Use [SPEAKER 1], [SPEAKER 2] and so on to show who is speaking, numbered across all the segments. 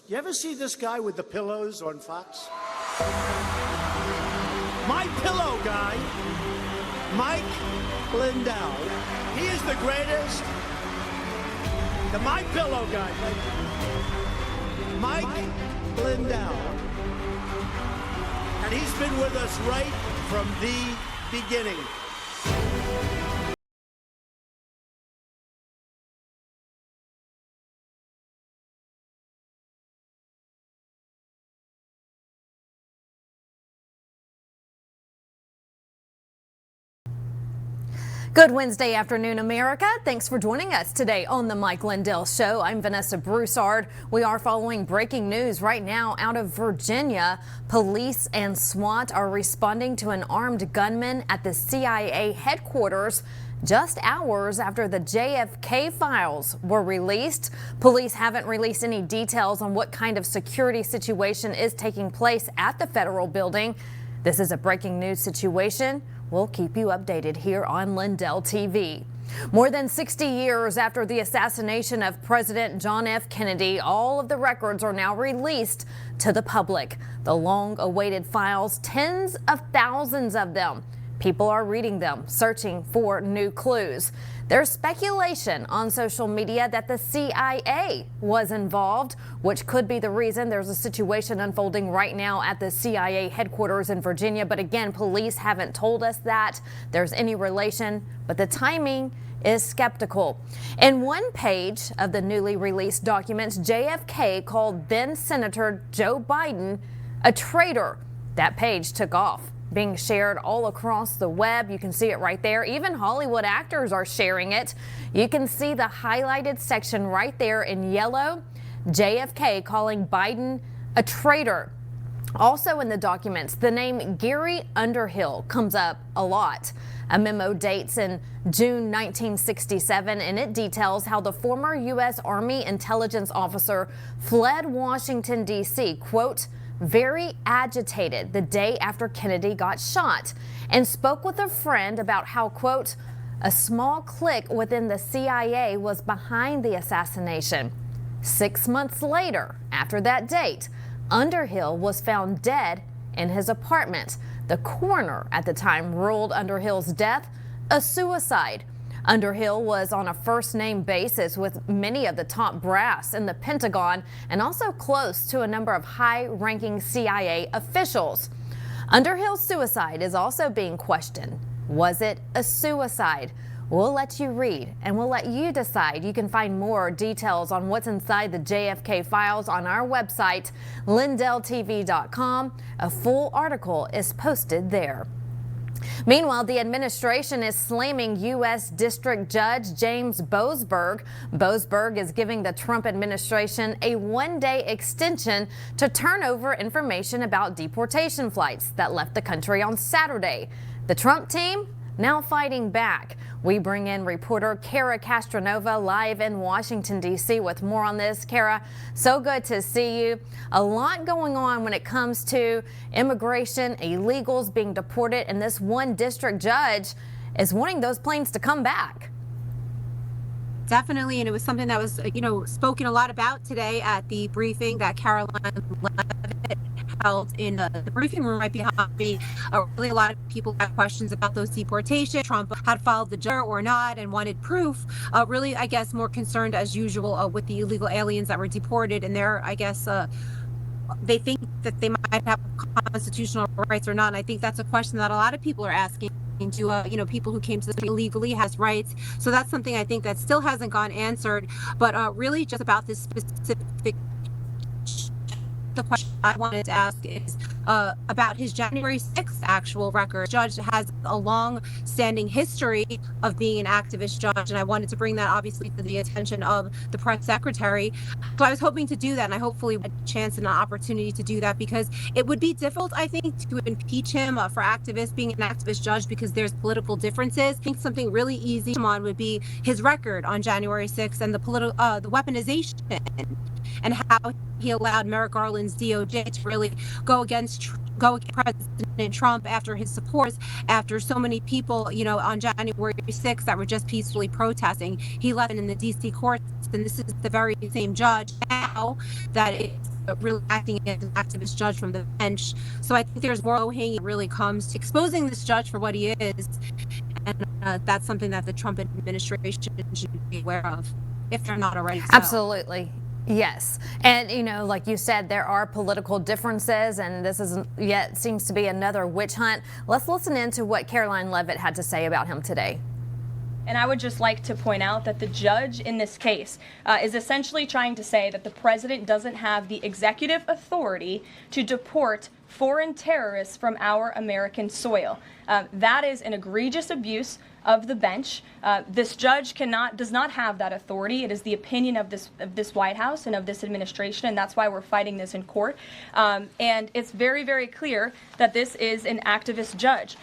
[SPEAKER 1] You ever see this guy with the pillows on Fox? My Pillow guy, Mike Lindell. He is the greatest. The My Pillow guy, Mike Lindell. And he's been with us right from the beginning.
[SPEAKER 2] Good Wednesday afternoon, America. Thanks for joining us today on the Mike Lindell Show. I'm Vanessa Broussard. We are following breaking news right now out of Virginia. Police and SWAT are responding to an armed gunman at the CIA headquarters just hours after the JFK files were released. Police haven't released any details on what kind of security situation is taking place at the federal building. This is a breaking news situation. We'll keep you updated here on Lindell TV. More than 60 years after the assassination of President John F. Kennedy, all of the records are now released to the public. The long-awaited files, tens of thousands of them. People are reading them, searching for new clues. There's speculation on social media that the CIA was involved, which could be the reason there's a situation unfolding right now at the CIA headquarters in Virginia. But again, police haven't told us that there's any relation, but the timing is skeptical. In one page of the newly released documents, JFK called then Senator Joe Biden a traitor. That page took off, being shared all across the web. You can see it right there. Even Hollywood actors are sharing it. You can see the highlighted section right there in yellow. JFK calling Biden a traitor. Also in the documents, the name Gary Underhill comes up a lot. A memo dates in June 1967, and it details how the former U.S. Army intelligence officer fled Washington, D.C., quote, very agitated the day after Kennedy got shot, and spoke with a friend about how, quote, a small clique within the CIA was behind the assassination. 6 months later, after that date, Underhill was found dead in his apartment. The coroner at the time ruled Underhill's death a suicide. Underhill was on a first-name basis with many of the top brass in the Pentagon and also close to a number of high-ranking CIA officials. Underhill's suicide is also being questioned. Was it a suicide? We'll let you read and we'll let you decide. You can find more details on what's inside the JFK files on our website, lindelltv.com. A full article is posted there. Meanwhile, the administration is slamming U.S. District Judge James Boasberg. Boasberg is giving the Trump administration a one-day extension to turn over information about deportation flights that left the country on Saturday. The Trump team now fighting back. We bring in reporter Kara Castronova live in Washington, D.C. with more on this. Kara, so good to see you. A lot going on when it comes to immigration, illegals being deported, and this one district judge is wanting those planes to come back.
[SPEAKER 3] Definitely, and it was something that was, spoken a lot about today at the briefing that Caroline Leavitt held in the briefing room right behind me. Really, a lot of people had questions about those deportations. Trump had filed the jar or not and wanted proof. Really, I guess, more concerned as usual with the illegal aliens that were deported, and they think that they might have constitutional rights or not. And I think that's a question that a lot of people are asking. To people who came to the country illegally has rights. So that's something I think that still hasn't gone answered. But really, just about this specific, the question I wanted to ask is about his January 6th actual record. The judge has a long-standing history of being an activist judge, and I wanted to bring that obviously to the attention of the press secretary. So I was hoping to do that, and I hopefully had a chance and an opportunity to do that, because it would be difficult, I think, to impeach him for being an activist judge, because there's political differences. I think something really easy on would be his record on January 6th and the weaponization, and how he allowed Merrick Garland's DOJ to really go against President Trump after his supporters, after so many people, on January 6th that were just peacefully protesting. He left in the DC courts, and this is the very same judge now that is really acting as an activist judge from the bench. So I think there's more low-hanging really comes to exposing this judge for what he is. And that's something that the Trump administration should be aware of, if they're not already so.
[SPEAKER 2] Absolutely. Yes. And, like you said, there are political differences, and this is yet seems to be another witch hunt. Let's listen in to what Caroline Leavitt had to say about him today.
[SPEAKER 4] And I would just like to point out that the judge in this case is essentially trying to say that the president doesn't have the executive authority to deport foreign terrorists from our American soil. That is an egregious abuse of the bench. This judge does not have that authority. It is the opinion of this White House and of this administration, and that's why we're fighting this in court. And it's very, very clear that this is an activist judge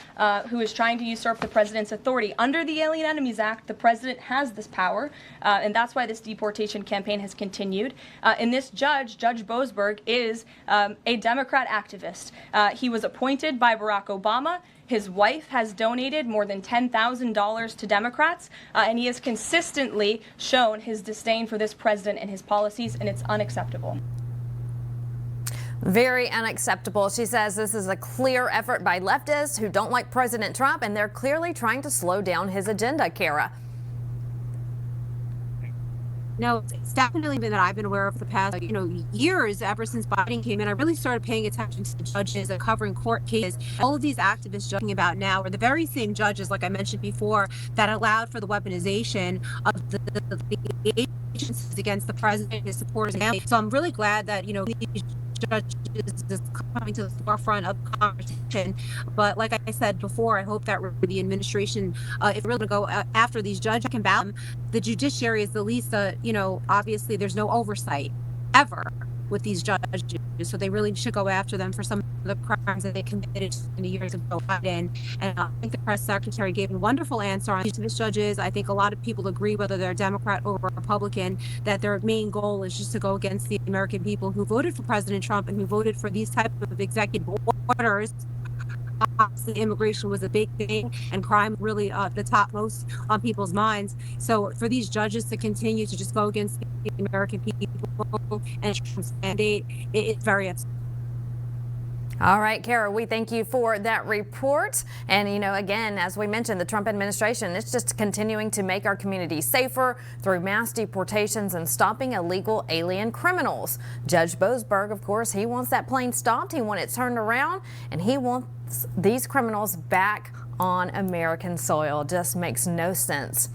[SPEAKER 4] who is trying to usurp the president's authority. Under the Alien Enemies Act, the president has this power, and that's why this deportation campaign has continued. And this judge, Judge Boasberg, is a Democrat activist. He was appointed by Barack Obama. His wife has donated more than $10,000 to Democrats, and he has consistently shown his disdain for this president and his policies, and it's unacceptable.
[SPEAKER 2] Very unacceptable. She says this is a clear effort by leftists who don't like President Trump, and they're clearly trying to slow down his agenda, Kara.
[SPEAKER 3] No, it's definitely been that I've been aware of the past, years ever since Biden came in. I really started paying attention to the judges and covering court cases. All of these activists talking about now are the very same judges, like I mentioned before, that allowed for the weaponization of the agencies against the president, his supporters, and family. So I'm really glad that, these judges is coming to the forefront of the conversation. But like I said before, I hope that the administration, if we're really going to go after these judges, can balance. The judiciary is the least, obviously there's no oversight ever with these judges, so they really should go after them for some of the crimes that they committed in the years ago. And I think the press secretary gave a wonderful answer on each of these judges. I think a lot of people agree, whether they're Democrat or Republican, that their main goal is just to go against the American people who voted for President Trump and who voted for these type of executive orders. Obviously, immigration was a big thing, and crime really the topmost on people's minds. So for these judges to continue to just go against the American people and Trump's mandate, it's very upsetting.
[SPEAKER 2] All right, Kara, we thank you for that report. And, again, as we mentioned, the Trump administration is just continuing to make our communities safer through mass deportations and stopping illegal alien criminals. Judge Boasberg, of course, he wants that plane stopped. He wants it turned around, and he wants these criminals back on American soil. Just makes no sense.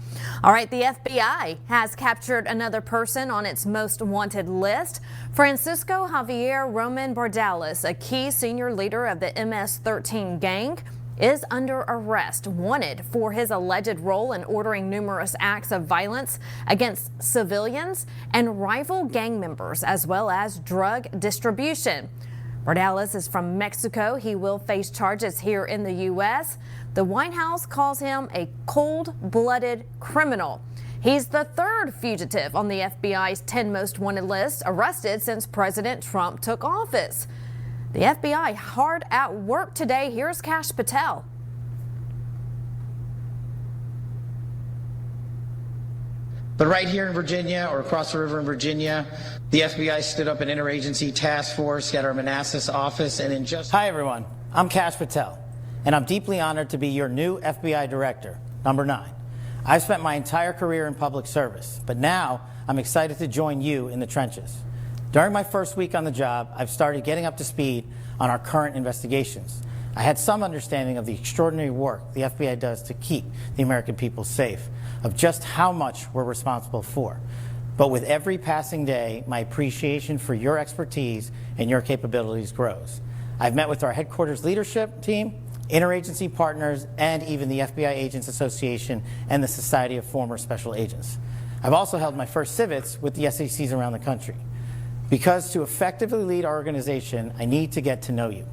[SPEAKER 2] All right, the FBI has captured another person on its most wanted list. Francisco Javier Roman Bordales, a key senior leader of the MS-13 gang, is under arrest, wanted for his alleged role in ordering numerous acts of violence against civilians and rival gang members, as well as drug distribution. Bordales is from Mexico. He will face charges here in the U.S. The White House calls him a cold-blooded criminal. He's the third fugitive on the FBI's 10 most wanted list, arrested since President Trump took office. The FBI hard at work today. Here's Kash Patel.
[SPEAKER 5] But right here in Virginia, or across the river in Virginia, the FBI stood up an interagency task force at our Manassas office, and in just...
[SPEAKER 6] Hi, everyone. I'm Kash Patel, and I'm deeply honored to be your new FBI director, number 9. I've spent my entire career in public service, but now I'm excited to join you in the trenches. During my first week on the job, I've started getting up to speed on our current investigations. I had some understanding of the extraordinary work the FBI does to keep the American people safe, of just how much we're responsible for. But with every passing day, my appreciation for your expertise and your capabilities grows. I've met with our headquarters leadership team, interagency partners, and even the FBI Agents Association and the Society of Former Special Agents. I've also held my first civets with the SACs around the country. Because to effectively lead our organization, I need to get to know you.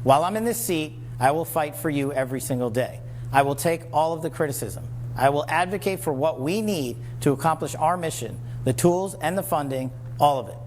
[SPEAKER 6] While I'm in this seat, I will fight for you every single day. I will take all of the criticism. I will advocate for what we need to accomplish our mission, the tools and the funding, all of it.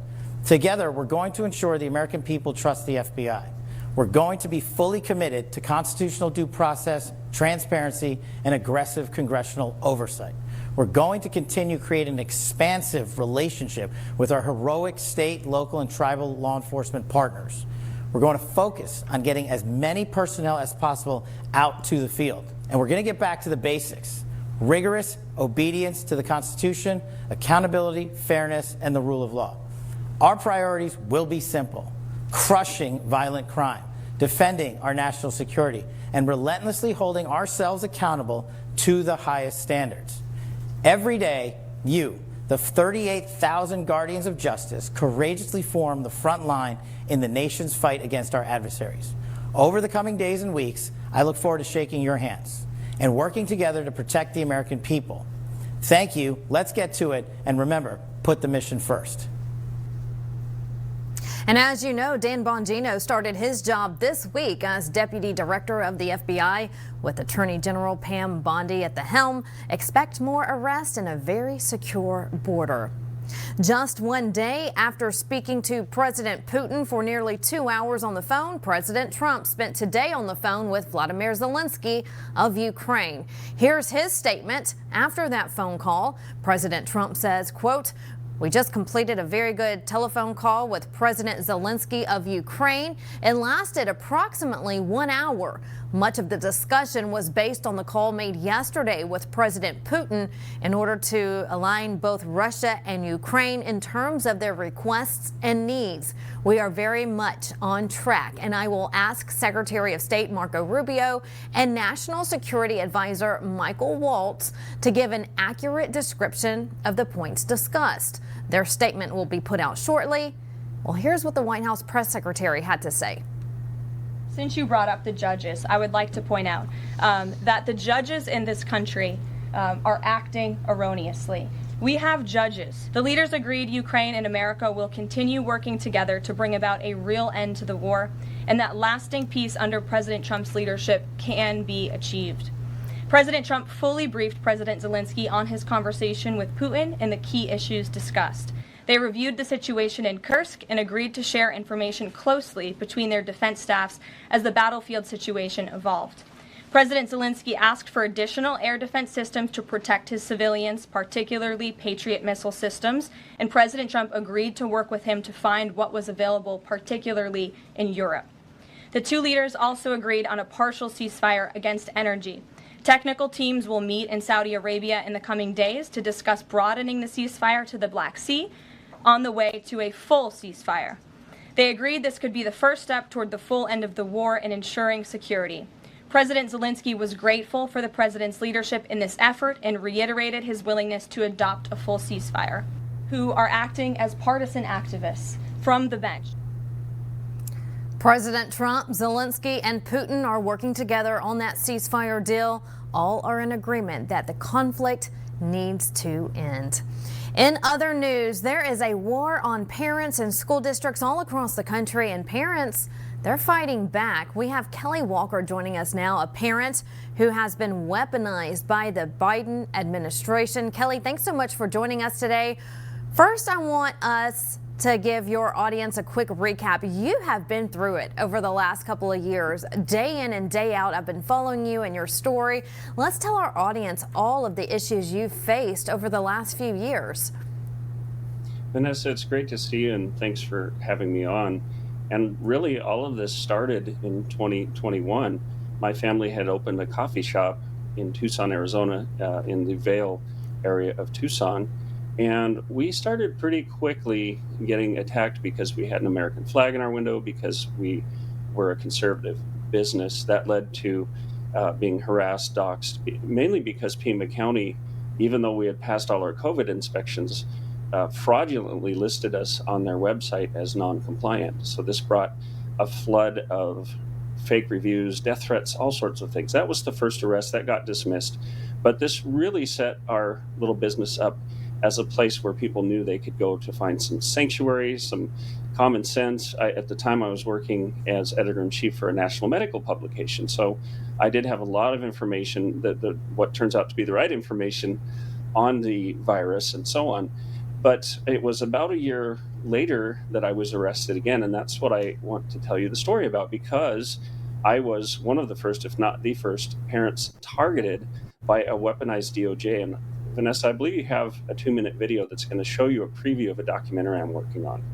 [SPEAKER 6] Together, we're going to ensure the American people trust the FBI. We're going to be fully committed to constitutional due process, transparency, and aggressive congressional oversight. We're We're going to continue creating an expansive relationship with our heroic state, local, and tribal law enforcement partners. We're going to focus on getting as many personnel as possible out to the field. And we're going to get back to the basics: rigorous obedience to the Constitution, accountability, fairness, and the rule of law. Our priorities will be simple: crushing violent crime, defending our national security, and relentlessly holding ourselves accountable to the highest standards. Every day, you, the 38,000 guardians of justice, courageously form the front line in the nation's fight against our adversaries. Over the coming days and weeks, I look forward to shaking your hands and working together to protect the American people. Thank you. Let's get to it. And remember, put the mission first.
[SPEAKER 2] And as you know, Dan Bongino started his job this week as Deputy Director of the FBI with Attorney General Pam Bondi at the helm. Expect more arrests and a very secure border. Just one day after speaking to President Putin for nearly 2 hours on the phone, President Trump spent today on the phone with Vladimir Zelensky of Ukraine. Here's his statement after that phone call. President Trump says, quote, "We just completed a very good telephone call with President Zelensky of Ukraine. It lasted approximately 1 hour. Much of the discussion was based on the call made yesterday with President Putin in order to align both Russia and Ukraine in terms of their requests and needs. We are very much on track, and I will ask Secretary of State Marco Rubio and National Security Advisor Michael Waltz to give an accurate description of the points discussed. Their statement will be put out shortly." Well, here's what the White House press secretary had to say.
[SPEAKER 4] Since you brought up the judges, I would like to point out that the judges in this country are acting erroneously. We have judges. The leaders agreed Ukraine and America will continue working together to bring about a real end to the war, and that lasting peace under President Trump's leadership can be achieved. President Trump fully briefed President Zelensky on his conversation with Putin and the key issues discussed. They reviewed the situation in Kursk and agreed to share information closely between their defense staffs as the battlefield situation evolved. President Zelensky asked for additional air defense systems to protect his civilians, particularly Patriot missile systems, and President Trump agreed to work with him to find what was available, particularly in Europe. The two leaders also agreed on a partial ceasefire against energy. Technical teams will meet in Saudi Arabia in the coming days to discuss broadening the ceasefire to the Black Sea on the way to a full ceasefire. They agreed this could be the first step toward the full end of the war and ensuring security. President Zelensky was grateful for the president's leadership in this effort and reiterated his willingness to adopt a full ceasefire, who are acting as partisan activists from the bench.
[SPEAKER 2] President Trump, Zelensky, and Putin are working together on that ceasefire deal. All are in agreement that the conflict needs to end. In other news, there is a war on parents in school districts all across the country, and parents, they're fighting back. We have Kelly Walker joining us now, a parent who has been weaponized by the Biden administration. Kelly, thanks so much for joining us today. First, I want us to give your audience a quick recap. You have been through it over the last couple of years, day in and day out. I've been following you and your story. Let's tell our audience all of the issues you've faced over the last few years.
[SPEAKER 7] Vanessa, it's great to see you, and thanks for having me on. And really, all of this started in 2021. My family had opened a coffee shop in Tucson, Arizona, in the Vail area of Tucson. And we started pretty quickly getting attacked because we had an American flag in our window, because we were a conservative business. That led to being harassed, doxxed, mainly because Pima County, even though we had passed all our COVID inspections, fraudulently listed us on their website as non-compliant. So this brought a flood of fake reviews, death threats, all sorts of things. That was the first arrest that got dismissed. But this really set our little business up as a place where people knew they could go to find some sanctuary, some common sense. At the time, I was working as editor-in-chief for a national medical publication. So I did have a lot of information, what turns out to be the right information on the virus and so on. But it was about a year later that I was arrested again. And that's what I want to tell you the story about, because I was one of the first, if not the first, parents targeted by a weaponized DOJ. And Vanessa, I believe you have a 2-minute video that's going to show you a preview of a documentary I'm working on.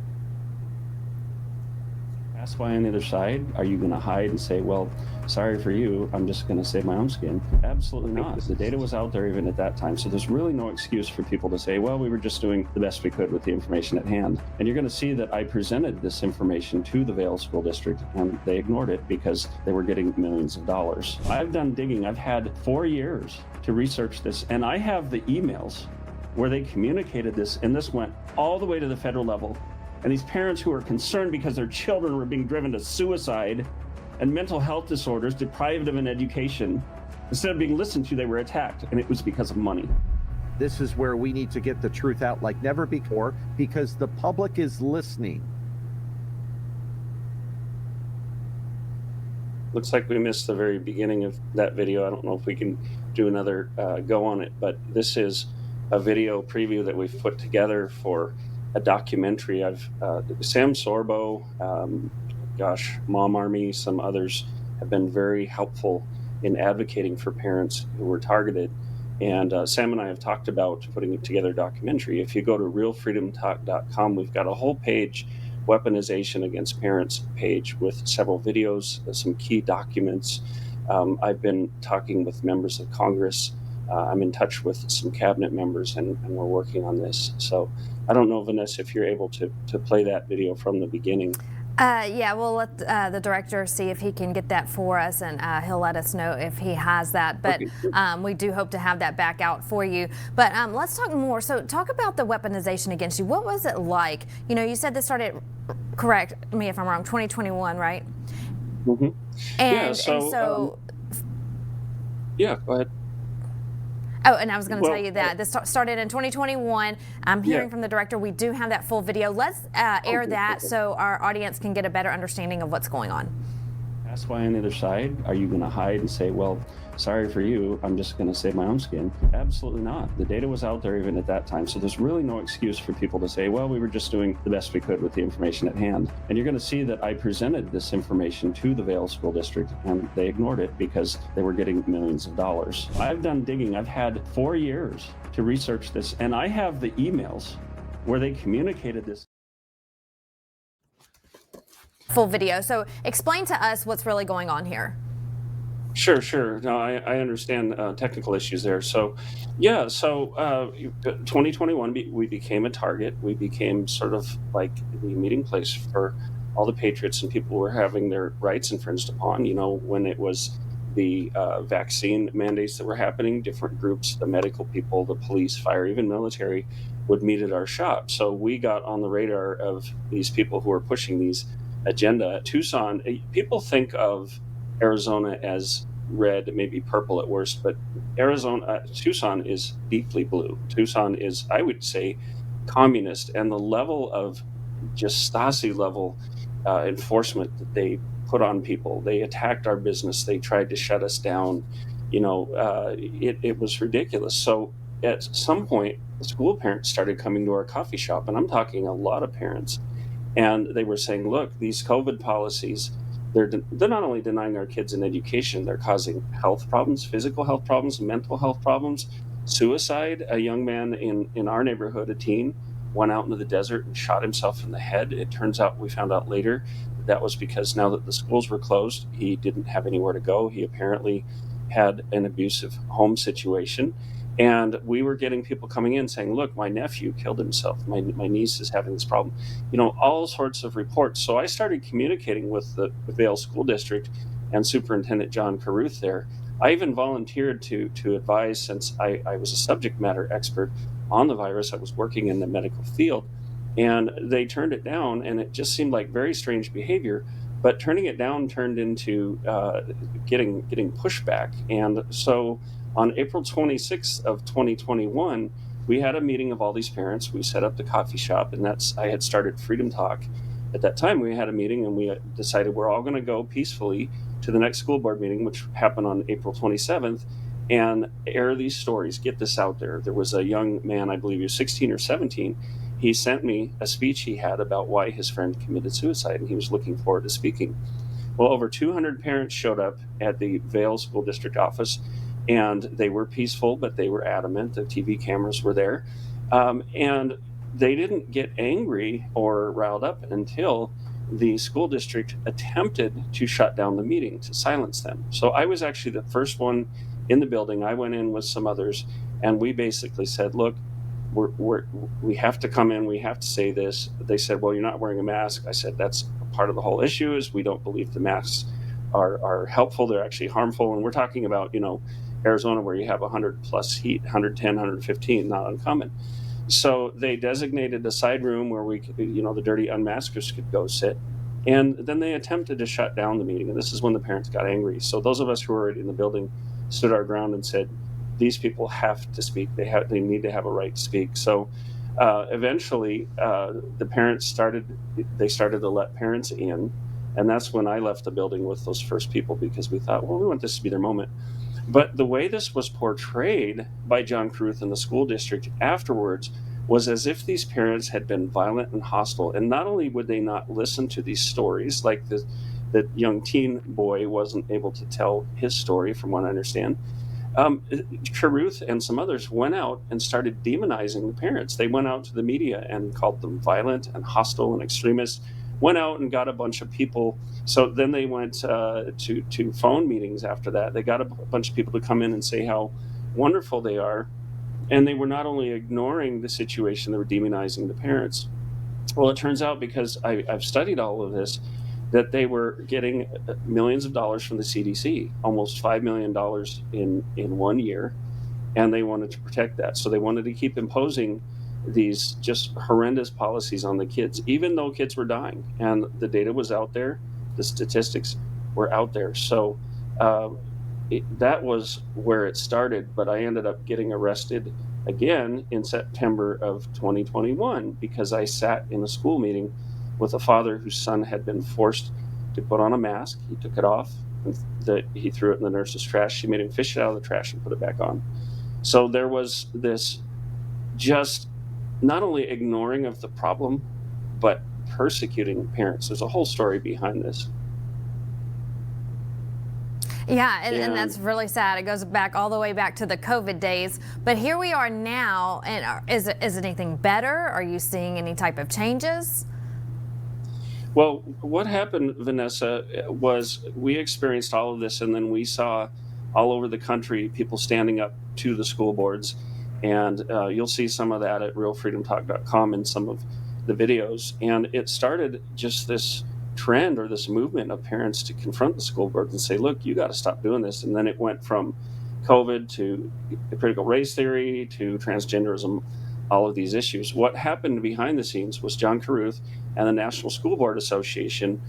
[SPEAKER 7] Ask why on the other side. Are you going to hide and say, well, sorry for you, I'm just going to save my own skin? Absolutely not. The data was out there even at that time. So there's really no excuse for people to say, well, we were just doing the best we could with the information at hand. And you're going to see that I presented this information to the Vail School District and they ignored it because they were getting millions of dollars. I've done digging. I've had 4 years to research this, and I have the emails where they communicated this, and this went all the way to the federal level. And these parents who are concerned because their children were being driven to suicide and mental health disorders, deprived of an education, instead of being listened to, they were attacked, and it was because of money.
[SPEAKER 8] This is where we need to get the truth out like never before, because the public is listening.
[SPEAKER 7] Looks like we missed the very beginning of that video. I don't know if we can do another go on it, but this is a video preview that we've put together for a documentary. Sam Sorbo, Mom Army, some others have been very helpful in advocating for parents who were targeted. And Sam and I have talked about putting together a documentary. If you go to realfreedomtalk.com, we've got a whole page, weaponization against parents page, with several videos, some key documents. I've been talking with members of Congress. I'm in touch with some cabinet members, and we're working on this. So I don't know, Vanessa, if you're able to play that video from the beginning.
[SPEAKER 2] Yeah, we'll let the director see if he can get that for us, and he'll let us know if he has that. But
[SPEAKER 7] Okay.
[SPEAKER 2] we do hope to have that back out for you. But let's talk more. So talk about the weaponization against you. What was it like? You know, you said this started, correct me if I'm wrong, 2021, right?
[SPEAKER 7] Mm-hmm.
[SPEAKER 2] And
[SPEAKER 7] so yeah, go ahead.
[SPEAKER 2] Oh, and I was going to
[SPEAKER 7] Well,
[SPEAKER 2] tell you that this started in 2021. I'm hearing from the director. We do have that full video. Let's air
[SPEAKER 7] Okay,
[SPEAKER 2] that
[SPEAKER 7] okay.
[SPEAKER 2] so our audience can get a better understanding of what's going on.
[SPEAKER 7] Ask why on the other side. Are you going to hide and say, well, sorry for you, I'm just going to save my own skin? Absolutely not. The data was out there even at that time. So there's really no excuse for people to say, well, we were just doing the best we could with the information at hand. And you're going to see that I presented this information to the Vail School District, and they ignored it because they were getting millions of dollars. I've done digging. I've had 4 years to research this, and I have the emails where they communicated this.
[SPEAKER 2] Full video. So explain to us what's really going on here.
[SPEAKER 7] Sure. No, I understand technical issues there. So, yeah, 2021, we became a target. We became sort of like the meeting place for all the patriots and people who were having their rights infringed upon. You know, when it was the vaccine mandates that were happening, different groups, the medical people, the police, fire, even military, would meet at our shop. So we got on the radar of these people who were pushing these agenda. Tucson, people think of Arizona as red, maybe purple at worst, but Tucson is deeply blue. Tucson is, I would say, communist, and the level of just Stasi level enforcement that they put on people. They attacked our business. They tried to shut us down. You know, it was ridiculous. So at some point, the school parents started coming to our coffee shop, and I'm talking a lot of parents, and they were saying, look, these COVID policies, they're not only denying our kids an education, they're causing health problems, physical health problems, mental health problems, suicide. A young man in our neighborhood, a teen, went out into the desert and shot himself in the head. It turns out, we found out later, that was because now that the schools were closed, he didn't have anywhere to go. He apparently had an abusive home situation. And we were getting people coming in saying, look, my nephew killed himself. My niece is having this problem. You know, all sorts of reports. So I started communicating with the Vail School District and Superintendent John Carruth there. I even volunteered to advise, since I was a subject matter expert on the virus. I was working in the medical field. And they turned it down, and it just seemed like very strange behavior. But turning it down turned into getting pushback. And so on April 26th of 2021, we had a meeting of all these parents. We set up the coffee shop, and I had started Freedom Talk. At that time, we had a meeting, and we decided we're all going to go peacefully to the next school board meeting, which happened on April 27th, and air these stories, get this out there. There was a young man, I believe he was 16 or 17. He sent me a speech he had about why his friend committed suicide, and he was looking forward to speaking. Well, over 200 parents showed up at the Vail School District office. and they were peaceful, but they were adamant. The TV cameras were there. And they didn't get angry or riled up until the school district attempted to shut down the meeting, to silence them. So I was actually the first one in the building. I went in with some others, and we basically said, look, we have to come in, we have to say this. They said, well, you're not wearing a mask. I said, that's part of the whole issue, is we don't believe the masks are helpful. They're actually harmful. And we're talking about, Arizona, where you have 100 plus heat, 110, 115, not uncommon. So they designated a side room where we could, the dirty unmaskers could go sit. And then they attempted to shut down the meeting. And this is when the parents got angry. So those of us who were in the building stood our ground and said, these people have to speak. They need to have a right to speak. So eventually the parents started to let parents in. And that's when I left the building with those first people, because we thought, well, we want this to be their moment. But the way this was portrayed by John Carruth and the school district afterwards was as if these parents had been violent and hostile. And not only would they not listen to these stories, like the young teen boy wasn't able to tell his story, from what I understand, Carruth and some others went out and started demonizing the parents. They went out to the media and called them violent and hostile and extremists, went out and got a bunch of people. So then they went to phone meetings after that. They got a bunch of people to come in and say how wonderful they are. And they were not only ignoring the situation, they were demonizing the parents. Well, it turns out, because I've studied all of this, that they were getting millions of dollars from the CDC, almost $5 million in 1 year, and they wanted to protect that. So they wanted to keep imposing these just horrendous policies on the kids, even though kids were dying. And the data was out there, the statistics were out there. So that was where it started, but I ended up getting arrested again in September of 2021 because I sat in a school meeting with a father whose son had been forced to put on a mask. He took it off, and he threw it in the nurse's trash. She made him fish it out of the trash and put it back on. So there was this just not only ignoring of the problem, but persecuting parents. There's a whole story behind this.
[SPEAKER 2] Yeah, and that's really sad. It goes back all the way back to the COVID days. But here we are now, and is it anything better? Are you seeing any type of changes?
[SPEAKER 7] Well, what happened, Vanessa, was we experienced all of this, and then we saw all over the country people standing up to the school boards. And you'll see some of that at realfreedomtalk.com in some of the videos. And it started just this trend or this movement of parents to confront the school board and say, look, you got to stop doing this. And then it went from COVID to critical race theory to transgenderism, all of these issues. What happened behind the scenes was John Carruth and the National School Board Association,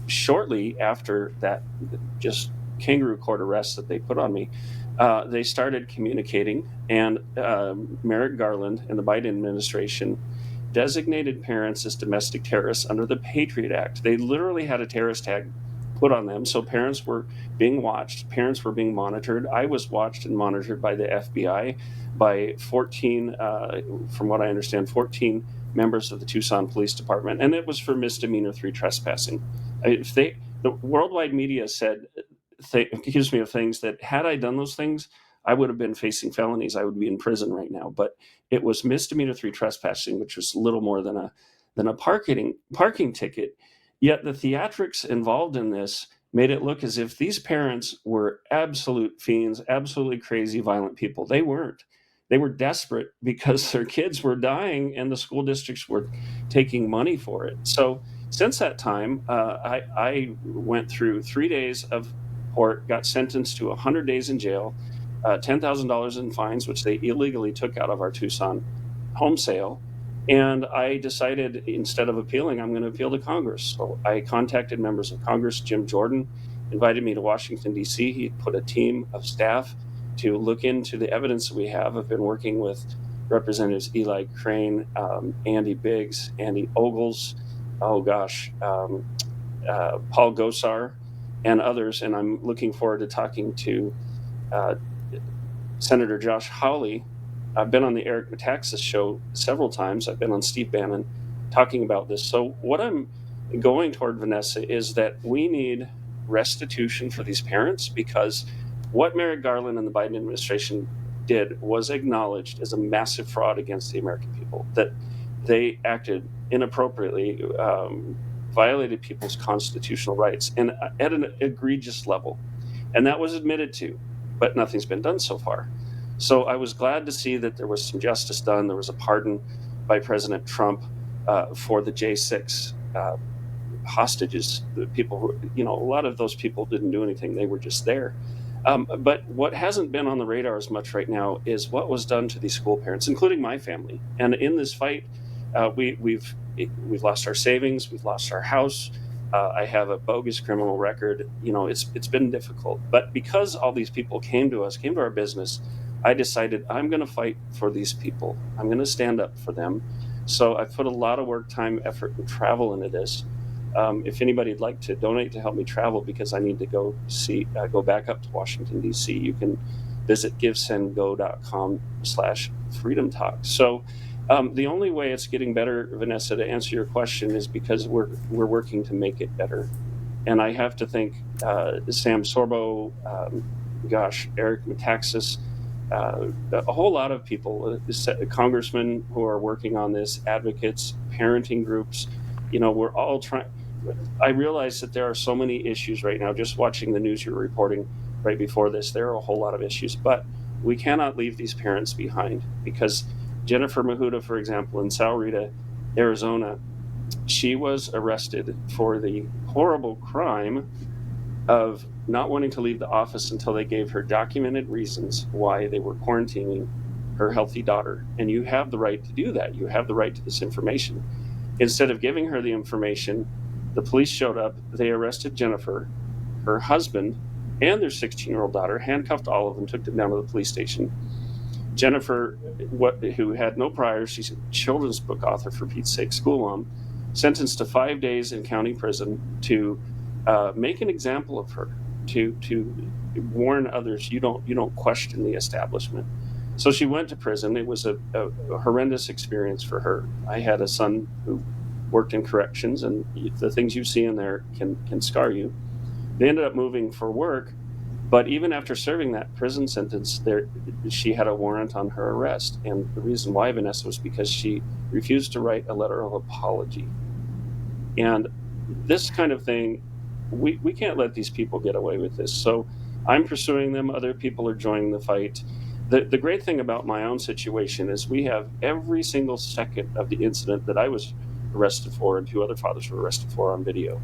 [SPEAKER 7] shortly after that just kangaroo court arrest that they put on me, they started communicating, and Merrick Garland and the Biden administration designated parents as domestic terrorists under the Patriot Act. They literally had a terrorist tag put on them. So parents were being watched, parents were being monitored. I was watched and monitored by the FBI, by 14, from what I understand, 14 members of the Tucson Police Department. And it was for misdemeanor 3 trespassing. The worldwide media said, accused me of things that, had I done those things, I would have been facing felonies. I would be in prison right now. But it was misdemeanor 3 trespassing, which was little more than a parking ticket. Yet the theatrics involved in this made it look as if these parents were absolute fiends, absolutely crazy, violent people. They weren't. They were desperate because their kids were dying and the school districts were taking money for it. So since that time, I went through 3 days of court, got sentenced to 100 days in jail, $10,000 in fines, which they illegally took out of our Tucson home sale. And I decided, instead of appealing, I'm going to appeal to Congress. So I contacted members of Congress. Jim Jordan invited me to Washington, D.C. He put a team of staff to look into the evidence that we have. I've been working with Representatives Eli Crane, Andy Biggs, Andy Ogles, Paul Gosar, and others. And I'm looking forward to talking to Senator Josh Hawley. I've been on the Eric Metaxas show several times. I've been on Steve Bannon talking about this. So what I'm going toward, Vanessa, is that we need restitution for these parents, because What Merrick Garland and the Biden administration did was acknowledged as a massive fraud against the American people, that they acted inappropriately, violated people's constitutional rights, and at an egregious level. And that was admitted to, but nothing's been done so far. So I was glad to see that there was some justice done. There was a pardon by President Trump for the J6 hostages. The people who, a lot of those people didn't do anything. They were just there. But what hasn't been on the radar as much right now is what was done to these school parents, including my family. And in this fight, we've lost our savings, we've lost our house. I have a bogus criminal record. It's been difficult. But because all these people came to our business, I decided I'm going to fight for these people. I'm going to stand up for them. So I've put a lot of work, time, effort, and travel into this. If anybody'd like to donate to help me travel, because I need to go back up to Washington, D.C., you can visit givesendgo.com/freedom talk. So the only way it's getting better, Vanessa, to answer your question, is because we're working to make it better. And I have to thank Sam Sorbo, Eric Metaxas, a whole lot of people, congressmen who are working on this, advocates, parenting groups. We're all trying. I realize that there are so many issues right now. Just watching the news you're reporting right before this, there are a whole lot of issues, but we cannot leave these parents behind, because Jennifer Mahuta, for example, in Sahuarita, Arizona, she was arrested for the horrible crime of not wanting to leave the office until they gave her documented reasons why they were quarantining her healthy daughter. And you have the right to do that. You have the right to this information. Instead of giving her the information, the police showed up, they arrested Jennifer, her husband, and their 16-year-old daughter, handcuffed all of them, took them down to the police station. Jennifer, who had no priors, she's a children's book author, for Pete's sake, school mom, sentenced to 5 days in county prison to make an example of her, to warn others, you don't question the establishment. So she went to prison. It was a horrendous experience for her. I had a son who worked in corrections, and the things you see in there can scar you. They ended up moving for work, but even after serving that prison sentence, she had a warrant on her arrest. And the reason why, Vanessa, was because she refused to write a letter of apology. And this kind of thing, we can't let these people get away with this. So I'm pursuing them. Other people are joining the fight. The great thing about my own situation is we have every single second of the incident that I was arrested for and 2 other fathers were arrested for on video.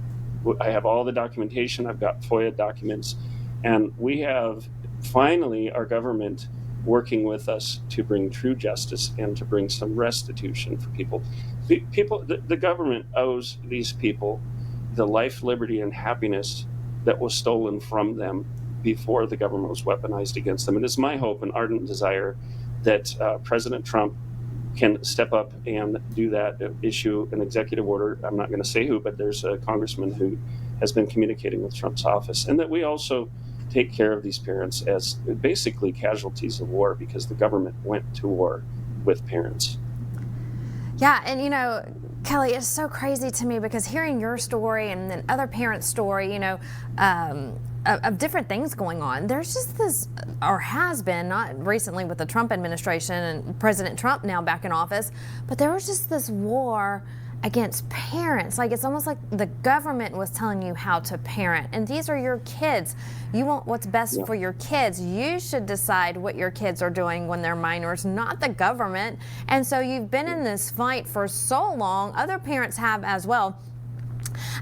[SPEAKER 7] I have all the documentation. I've got FOIA documents. And we have finally our government working with us to bring true justice and to bring some restitution for people. The government owes these people the life, liberty, and happiness that was stolen from them before the government was weaponized against them. It is my hope and ardent desire that President Trump can step up and do that, issue an executive order. I'm not going to say who, but there's a congressman who has been communicating with Trump's office, and that we also take care of these parents as basically casualties of war, because the government went to war with parents.
[SPEAKER 2] Yeah, and Kelly, it's so crazy to me, because hearing your story and then other parents' story, of different things going on, there's just this, or has been, not recently with the Trump administration and President Trump now back in office, but there was just this war against parents. Like, it's almost like the government was telling you how to parent, and these are your kids. You want what's best for your kids. You should decide what your kids are doing when they're minors, not the government. And so you've been in this fight for so long. Other parents have as well.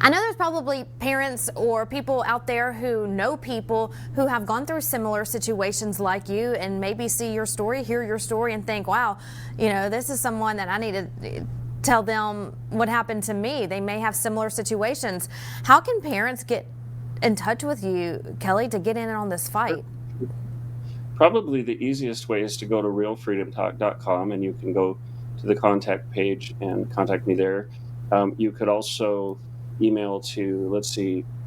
[SPEAKER 2] I know there's probably parents or people out there who know people who have gone through similar situations like you, and maybe see your story, hear your story, and think, wow, this is someone that I need to tell them what happened to me. They may have similar situations. How can parents get in touch with you, Kelly, to get in on this fight?
[SPEAKER 7] Probably the easiest way is to go to realfreedomtalk.com, and you can go to the contact page and contact me there. You could also email to,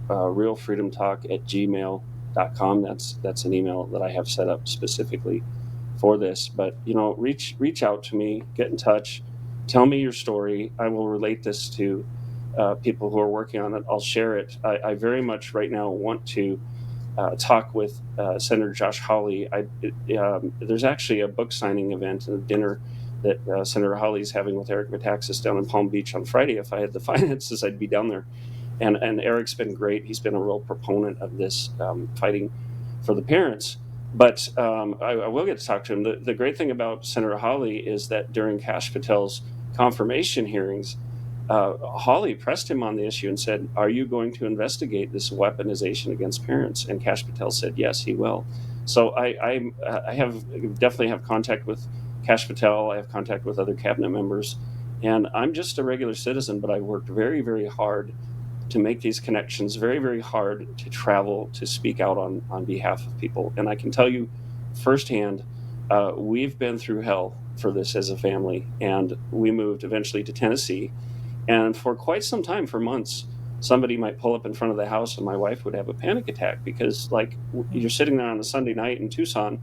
[SPEAKER 7] realfreedomtalk@gmail.com. That's an email that I have set up specifically for this. But reach out to me, get in touch, tell me your story. I will relate this to people who are working on it. I'll share it. I very much right now want to talk with Senator Josh Hawley. There's actually a book signing event and a dinner that Senator Hawley is having with Eric Metaxas down in Palm Beach on Friday. If I had the finances, I'd be down there. And Eric's been great. He's been a real proponent of this, fighting for the parents. But I will get to talk to him. The great thing about Senator Hawley is that during Kash Patel's confirmation hearings, Hawley pressed him on the issue and said, "Are you going to investigate this weaponization against parents?" And Kash Patel said, "Yes, he will." So I definitely have contact with Kash Patel. I have contact with other cabinet members, and I'm just a regular citizen, but I worked very, very hard to make these connections, very, very hard to travel, to speak out on behalf of people. And I can tell you firsthand, we've been through hell for this as a family, and we moved eventually to Tennessee. And for quite some time, for months, somebody might pull up in front of the house and my wife would have a panic attack because, like, you're sitting there on a Sunday night in Tucson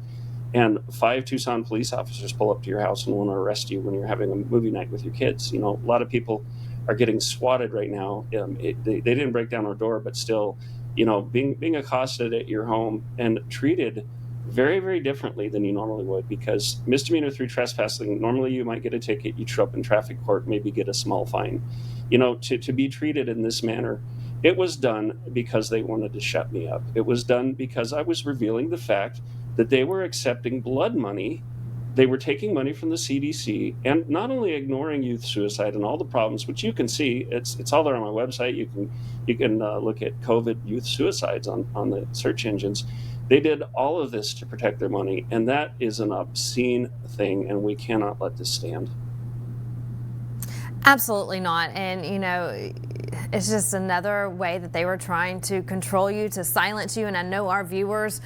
[SPEAKER 7] and 5 Tucson police officers pull up to your house and want to arrest you when you're having a movie night with your kids. You know, a lot of people are getting swatted right now. They didn't break down our door, but still, you know, being accosted at your home and treated very, very differently than you normally would, because misdemeanor through trespassing, normally you might get a ticket, you show up in traffic court, maybe get a small fine. You know, to be treated in this manner, it was done because they wanted to shut me up. It was done because I was revealing the fact that they were accepting blood money. They were taking money from the CDC and not only ignoring youth suicide and all the problems, which you can see, it's all there on my website. You can look at COVID youth suicides on the search engines. They did all of this to protect their money, and that is an obscene thing, and we cannot let this stand.
[SPEAKER 2] Absolutely not. And, you know, it's just another way that they were trying to control you, to silence you. And I know our viewers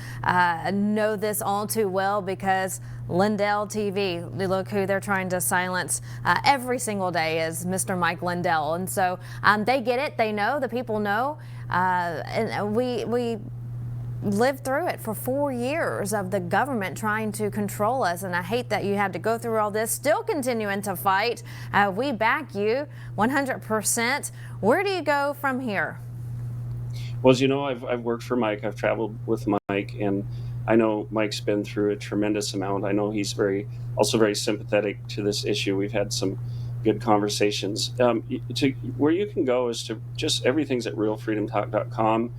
[SPEAKER 2] know this all too well, because Lindell TV, look who they're trying to silence every single day is Mr. Mike Lindell. And so they get it. They know, the people know. And we lived through it for 4 years of the government trying to control us, and I hate that you had to go through all this, still continuing to fight. We back you 100%. Where do you go from here?
[SPEAKER 7] Well, as you know, I've worked for Mike. I've traveled with Mike, and I know Mike's been through a tremendous amount. I know he's also very sympathetic to this issue. We've had some good conversations. Where you can go is to just everything's at realfreedomtalk.com.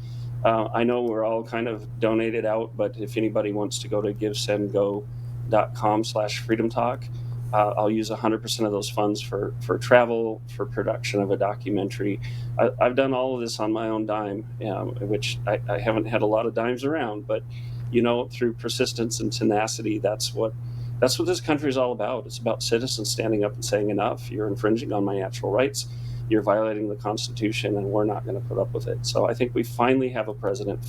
[SPEAKER 7] I know we're all kind of donated out, but if anybody wants to go to givesendgo.com/freedomtalk, I'll use 100% of those funds for travel, for production of a documentary. I've done all of this on my own dime, which I haven't had a lot of dimes around, but, you know, through persistence and tenacity, that's what this country is all about. It's about citizens standing up and saying, enough, you're infringing on my natural rights. You're violating the Constitution, and we're not going to put up with it. So I think we finally have a president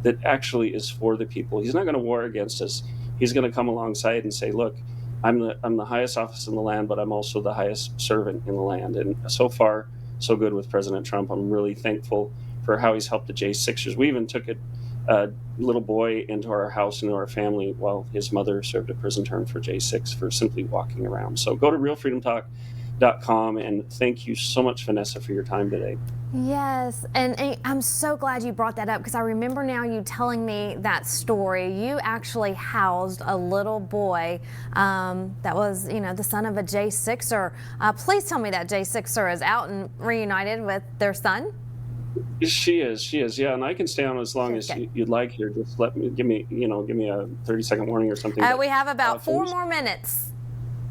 [SPEAKER 7] that actually is for the people. He's not going to war against us. He's going to come alongside and say, look, I'm the highest office in the land, but I'm also the highest servant in the land. And so far, so good with President Trump. I'm really thankful for how he's helped the J6ers. We even took a little boy into our house, into our family, while his mother served a prison term for J6 for simply walking around. So go to realfreedomtalk.com, and thank you so much, Vanessa, for your time today.
[SPEAKER 2] Yes, and I'm so glad you brought that up, because I remember now you telling me that story. You actually housed a little boy that was, you know, the son of a J6er. Please tell me that J6er is out and reunited with their son.
[SPEAKER 7] She is, yeah, and I can stay on as long as you'd like here. Just give me a 30-second warning or something.
[SPEAKER 2] We have about 4 more minutes.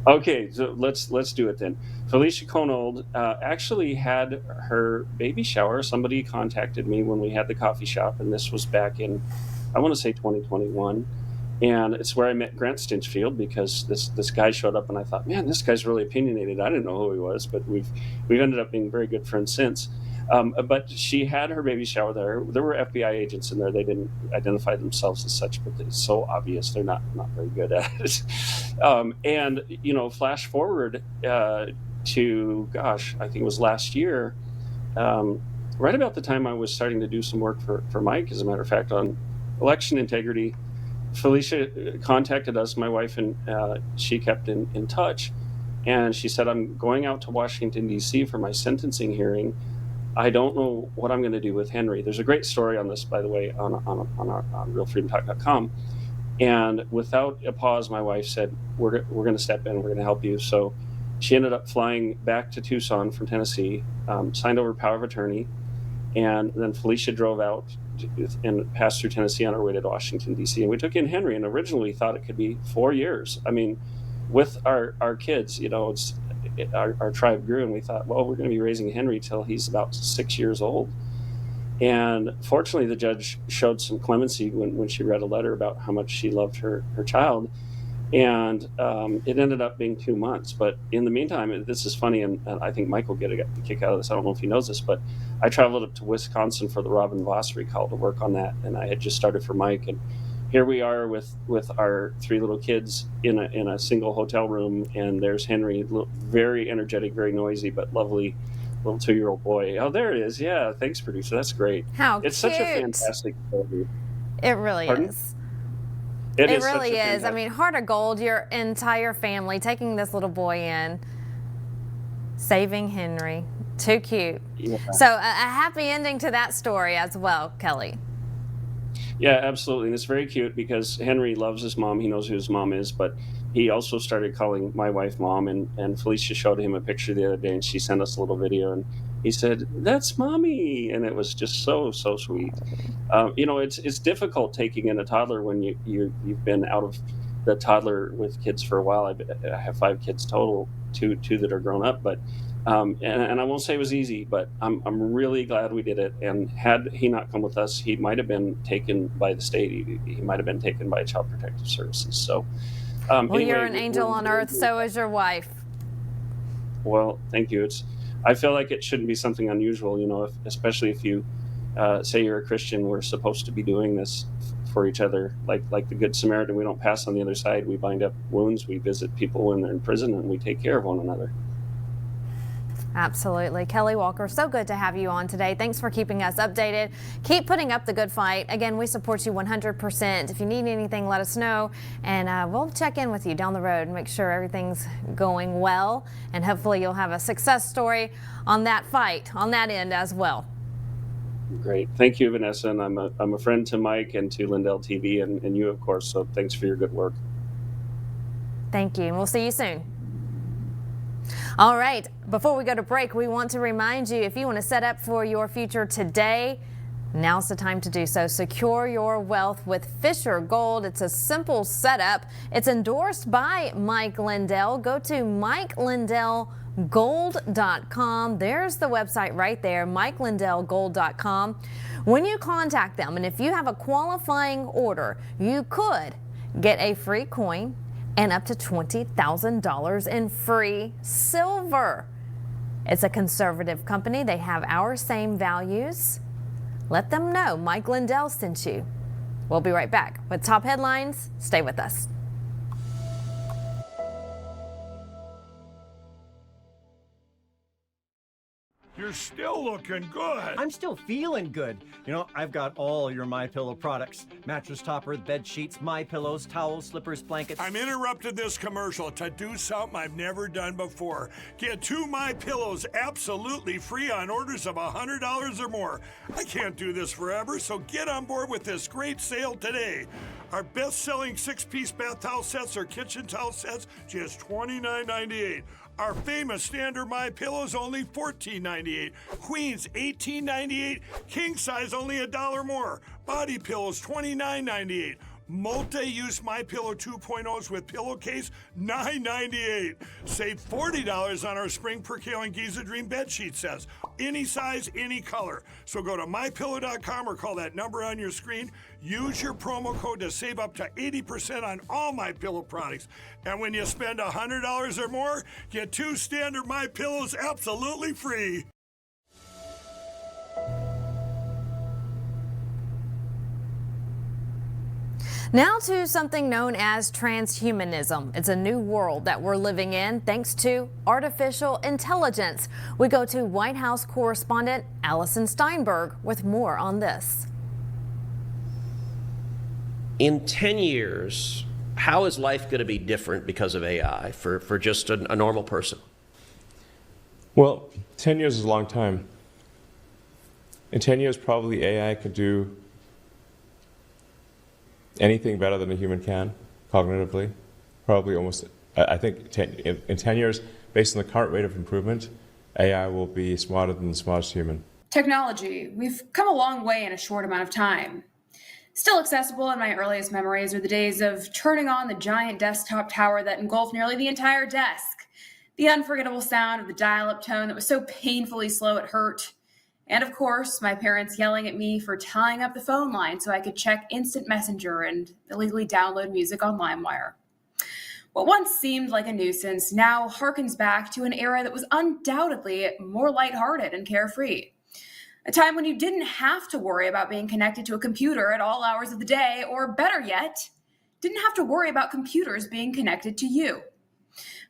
[SPEAKER 7] Okay, so let's do it then. Felicia Conold actually had her baby shower. Somebody contacted me when we had the coffee shop, and this was back in, I want to say 2021. And it's where I met Grant Stinchfield, because this guy showed up, and I thought, man, this guy's really opinionated. I didn't know who he was, but we've ended up being very good friends since. But she had her baby shower there. There were FBI agents in there. They didn't identify themselves as such, but it's so obvious they're not very good at it. And, you know, flash forward to, gosh, I think it was last year, right about the time I was starting to do some work for Mike, as a matter of fact, on election integrity. Felicia contacted us, my wife, and she kept in touch. And she said, I'm going out to Washington, D.C. for my sentencing hearing. I don't know what I'm going to do with Henry. There's a great story on this, by the way, on realfreedomtalk.com. And without a pause, my wife said, we're going to step in, we're going to help you. So she ended up flying back to Tucson from Tennessee, signed over power of attorney, and then Felicia drove out and passed through Tennessee on our way to Washington, D.C. And we took in Henry, and originally we thought it could be 4 years. I mean, with our kids, you know, our tribe grew, and we thought, well, we're going to be raising Henry till he's about 6 years old. And fortunately, the judge showed some clemency when she read a letter about how much she loved her child. And it ended up being 2 months. But in the meantime, this is funny, and I think Mike will get a kick out of this. I don't know if he knows this, but I traveled up to Wisconsin for the Robin Voss recall to work on that. And I had just started for Mike. And here we are with our 3 little kids in a single hotel room. And there's Henry, very energetic, very noisy, but lovely little 2-year-old boy. Oh, there it is. Yeah, thanks, producer. That's great.
[SPEAKER 2] How
[SPEAKER 7] it's
[SPEAKER 2] cute.
[SPEAKER 7] Such a fantastic story.
[SPEAKER 2] It really
[SPEAKER 7] Pardon?
[SPEAKER 2] is.
[SPEAKER 7] It
[SPEAKER 2] really is. I mean, heart of gold, your entire family taking this little boy in, saving Henry. Too cute.
[SPEAKER 7] Yeah.
[SPEAKER 2] So a happy ending to that story as well, Kelly.
[SPEAKER 7] Yeah, absolutely. And it's very cute because Henry loves his mom. He knows who his mom is, but he also started calling my wife mom, and Felicia showed him a picture the other day, and she sent us a little video, and he said, "That's mommy," and it was just so sweet. You know, it's difficult taking in a toddler when you've been out of the toddler with kids for a while. I have 5 kids total, two that are grown up, but and I won't say it was easy, but I'm really glad we did it. And had he not come with us, he might have been taken by the state. He might have been taken by Child Protective Services. So.
[SPEAKER 2] Well,
[SPEAKER 7] anyway,
[SPEAKER 2] you're an angel on earth, so is your wife.
[SPEAKER 7] Well, thank you. I feel like it shouldn't be something unusual, you know, especially if you say you're a Christian. We're supposed to be doing this for each other, like the Good Samaritan. We don't pass on the other side. We bind up wounds. We visit people when they're in prison, and we take care of one another.
[SPEAKER 2] Absolutely. Kelly Walker, so good to have you on today. Thanks for keeping us updated. Keep putting up the good fight. Again, we support you 100%. If you need anything, let us know, and we'll check in with you down the road and make sure everything's going well. And hopefully you'll have a success story on that fight, on that end as well.
[SPEAKER 7] Great. Thank you, Vanessa. And I'm a friend to Mike and to Lindell TV and you, of course. So thanks for your good work.
[SPEAKER 2] Thank you. And we'll see you soon. All right, before we go to break, we want to remind you, if you want to set up for your future today, now's the time to do so. Secure your wealth with Fisher Gold. It's a simple setup. It's endorsed by Mike Lindell. Go to MikeLindellGold.com. There's the website right there, MikeLindellGold.com. When you contact them, and if you have a qualifying order, you could get a free coin and up to $20,000 in free silver. It's a conservative company. They have our same values. Let them know Mike Lindell sent you. We'll be right back with top headlines. Stay with us.
[SPEAKER 9] You're still looking good.
[SPEAKER 10] I'm still feeling good. You know, I've got all your MyPillow products. Mattress topper, bed sheets, MyPillows, towels, slippers, blankets.
[SPEAKER 9] I'm interrupting this commercial to do something I've never done before. Get 2 MyPillows absolutely free on orders of $100 or more. I can't do this forever, so get on board with this great sale today. Our best-selling 6-piece bath towel sets or kitchen towel sets, just $29.98. Our famous standard MyPillows only $14.98. Queens $18.98. King size only $1 more. Body pillows $29.98. Multi-use MyPillow 2.0s with pillowcase $9.98. Save $40 on our Spring Percale and Giza Dream bedsheet sets. Any size, any color. So go to MyPillow.com or call that number on your screen. Use your promo code to save up to 80% on all MyPillow products. And when you spend $100 or more, get 2 standard MyPillows absolutely free.
[SPEAKER 2] Now to something known as transhumanism. It's a new world that we're living in thanks to artificial intelligence. We go to White House correspondent Allison Steinberg with more on this.
[SPEAKER 11] In 10 years, how is life going to be different because of AI for just a normal person?
[SPEAKER 12] Well, 10 years is a long time. In 10 years, probably AI could do anything better than a human can, cognitively. Probably almost, I think in 10 years, based on the current rate of improvement, AI will be smarter than the smartest human.
[SPEAKER 13] Technology. We've come a long way in a short amount of time. Still accessible in my earliest memories are the days of turning on the giant desktop tower that engulfed nearly the entire desk, the unforgettable sound of the dial-up tone that was so painfully slow it hurt, and of course, my parents yelling at me for tying up the phone line so I could check instant messenger and illegally download music on LimeWire. What once seemed like a nuisance now harkens back to an era that was undoubtedly more lighthearted and carefree. A time when you didn't have to worry about being connected to a computer at all hours of the day, or better yet, didn't have to worry about computers being connected to you.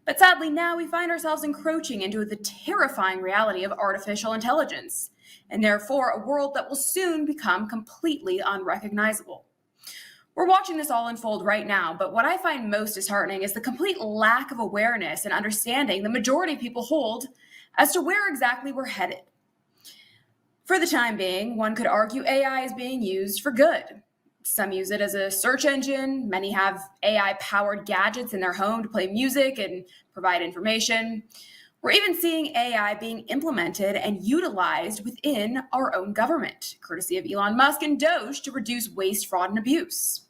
[SPEAKER 13] But sadly, now we find ourselves encroaching into the terrifying reality of artificial intelligence, and therefore a world that will soon become completely unrecognizable. We're watching this all unfold right now, but what I find most disheartening is the complete lack of awareness and understanding the majority of people hold as to where exactly we're headed. For the time being, one could argue AI is being used for good. Some use it as a search engine. Many have AI-powered gadgets in their home to play music and provide information. We're even seeing AI being implemented and utilized within our own government, courtesy of Elon Musk and Doge, to reduce waste, fraud, and abuse.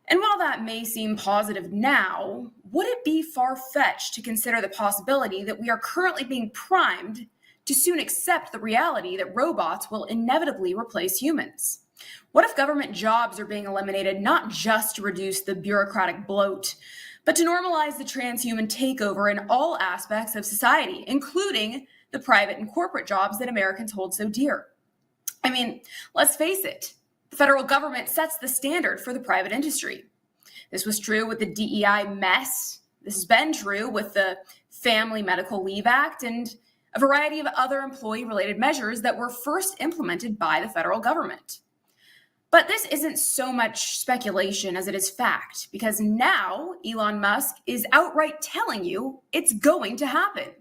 [SPEAKER 13] And while that may seem positive now, would it be far-fetched to consider the possibility that we are currently being primed to soon accept the reality that robots will inevitably replace humans? What if government jobs are being eliminated not just to reduce the bureaucratic bloat, but to normalize the transhuman takeover in all aspects of society, including the private and corporate jobs that Americans hold so dear? I mean, let's face it, the federal government sets the standard for the private industry. This was true with the DEI mess. This has been true with the Family Medical Leave Act and a variety of other employee-related measures that were first implemented by the federal government. But this isn't so much speculation as it is fact, because now Elon Musk is outright telling you it's going to happen.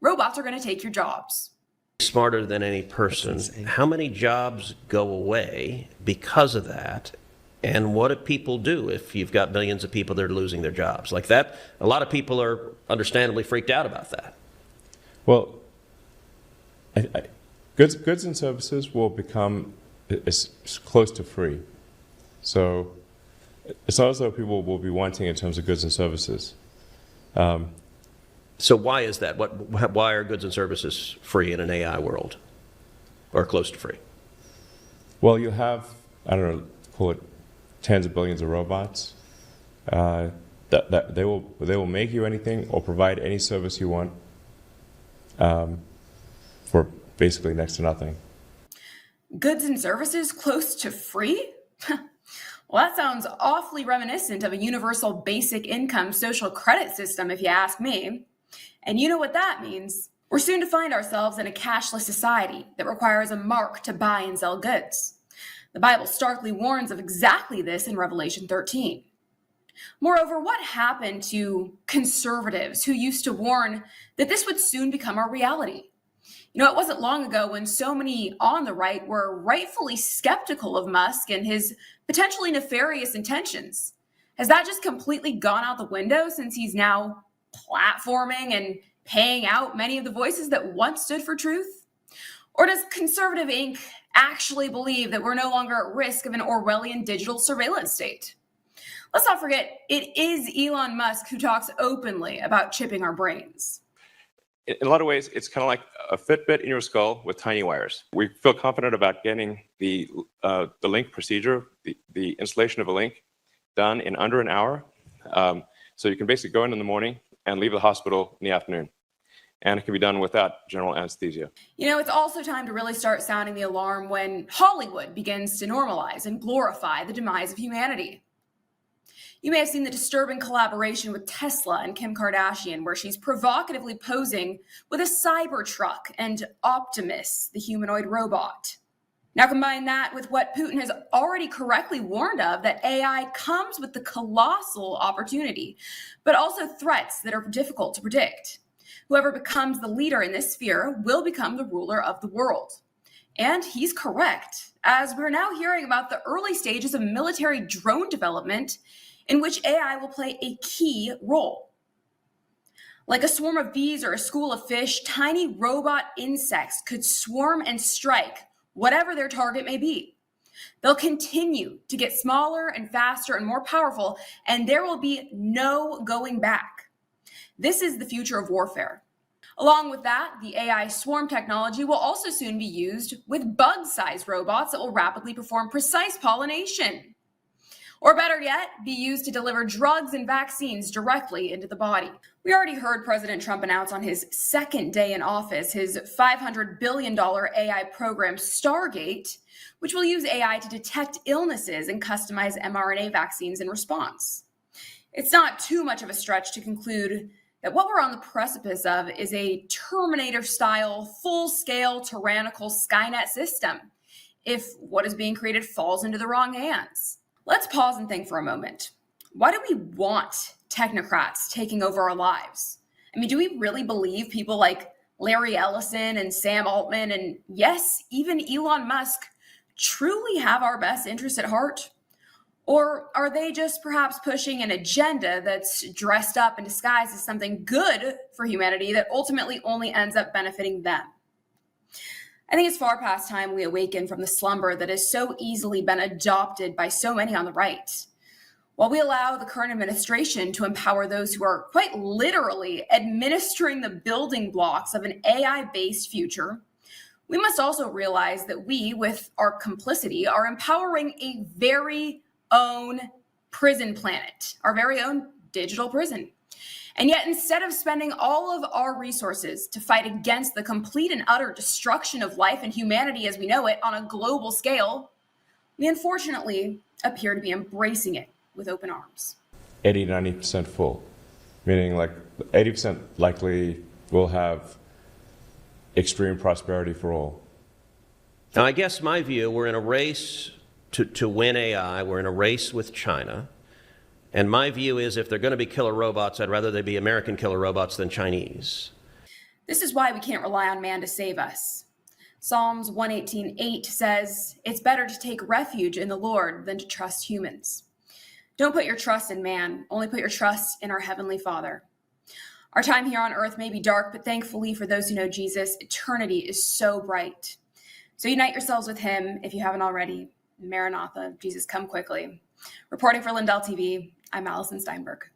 [SPEAKER 13] Robots are going to take your jobs.
[SPEAKER 11] Smarter than any person. How many jobs go away because of that? And what do people do if you've got millions of people that are losing their jobs? Like that, a lot of people are understandably freaked out about that.
[SPEAKER 12] Well, goods and services will become as close to free. So it's not as though people will be wanting in terms of goods and services.
[SPEAKER 11] So why is that? Why are goods and services free in an AI world, or close to free?
[SPEAKER 12] Well, you have, I don't know, call it tens of billions of robots. That they will make you anything or provide any service you want for basically next to nothing.
[SPEAKER 13] Goods and services close to free? Well, that sounds awfully reminiscent of a universal basic income social credit system, if you ask me. And you know what that means. We're soon to find ourselves in a cashless society that requires a mark to buy and sell goods. The Bible starkly warns of exactly this in Revelation 13. Moreover, what happened to conservatives who used to warn that this would soon become our reality? You know, it wasn't long ago when so many on the right were rightfully skeptical of Musk and his potentially nefarious intentions. Has that just completely gone out the window since he's now platforming and paying out many of the voices that once stood for truth? Or does Conservative Inc. actually believe that we're no longer at risk of an Orwellian digital surveillance state? Let's not forget, it is Elon Musk who talks openly about chipping our brains.
[SPEAKER 12] In a lot of ways, it's kind of like a Fitbit in your skull with tiny wires. We feel confident about getting the link procedure, the installation of a link, done in under an hour. So you can basically go in the morning and leave the hospital in the afternoon. And it can be done without general anesthesia.
[SPEAKER 13] You know, it's also time to really start sounding the alarm when Hollywood begins to normalize and glorify the demise of humanity. You may have seen the disturbing collaboration with Tesla and Kim Kardashian, where she's provocatively posing with a Cybertruck and Optimus, the humanoid robot. Now combine that with what Putin has already correctly warned of, that AI comes with the colossal opportunity, but also threats that are difficult to predict. Whoever becomes the leader in this sphere will become the ruler of the world. And he's correct, as we're now hearing about the early stages of military drone development in which AI will play a key role. Like a swarm of bees or a school of fish, tiny robot insects could swarm and strike whatever their target may be. They'll continue to get smaller and faster and more powerful, and there will be no going back. This is the future of warfare. Along with that, the AI swarm technology will also soon be used with bug-sized robots that will rapidly perform precise pollination. Or better yet, be used to deliver drugs and vaccines directly into the body. We already heard President Trump announce on his second day in office his $500 billion AI program, Stargate, which will use AI to detect illnesses and customize mRNA vaccines in response. It's not too much of a stretch to conclude that what we're on the precipice of is a Terminator-style, full-scale, tyrannical Skynet system, if what is being created falls into the wrong hands. Let's pause and think for a moment. Why do we want technocrats taking over our lives? I mean, do we really believe people like Larry Ellison and Sam Altman and, yes, even Elon Musk truly have our best interests at heart? Or are they just perhaps pushing an agenda that's dressed up and disguised as something good for humanity that ultimately only ends up benefiting them? I think it's far past time we awaken from the slumber that has so easily been adopted by so many on the right. While we allow the current administration to empower those who are quite literally administering the building blocks of an AI-based future, we must also realize that we, with our complicity, are empowering a very own prison planet, our very own digital prison. And yet, instead of spending all of our resources to fight against the complete and utter destruction of life and humanity as we know it on a global scale, we unfortunately appear to be embracing it with open arms.
[SPEAKER 12] 80 to 90% full, meaning like 80% likely will have extreme prosperity for all.
[SPEAKER 11] Now, I guess my view, we're in a race to win AI. We're in a race with China. And my view is if they're going to be killer robots, I'd rather they be American killer robots than Chinese.
[SPEAKER 13] This is why we can't rely on man to save us. Psalms 118:8 says, "It's better to take refuge in the Lord than to trust humans." Don't put your trust in man, only put your trust in our Heavenly Father. Our time here on earth may be dark, but thankfully for those who know Jesus, eternity is so bright. So unite yourselves with him if you haven't already. Maranatha, Jesus, come quickly. Reporting for Lindell TV, I'm Allison Steinberg.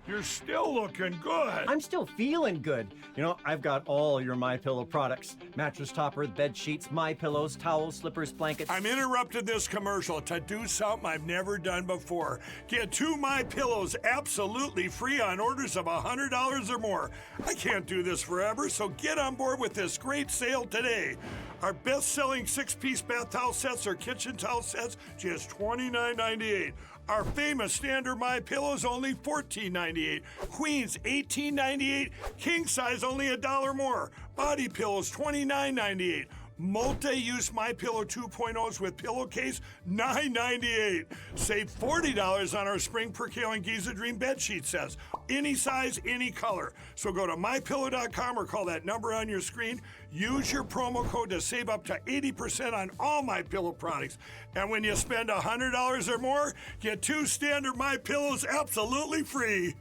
[SPEAKER 9] You're still looking good.
[SPEAKER 10] I'm still feeling good. You know, I've got all your MyPillow products. Mattress topper, bed sheets, MyPillows, towels, slippers, blankets.
[SPEAKER 9] I'm interrupting this commercial to do something I've never done before. Get 2 MyPillows absolutely free on orders of $100 or more. I can't do this forever, so get on board with this great sale today. Our best-selling 6-piece bath towel sets or kitchen towel sets, just $29.98. Our famous standard MyPillows only $14.98. Queens $18.98. King size only $1 more. Body pillows $29.98. Multi-use MyPillow 2.0s with pillowcase $9.98. Save $40 on our Spring Percale and Giza Dream bed sheet sets. Any size, any color. So go to mypillow.com or call that number on your screen. Use your promo code to save up to 80% on all MyPillow products. And when you spend $100 or more, get 2 standard MyPillows absolutely free.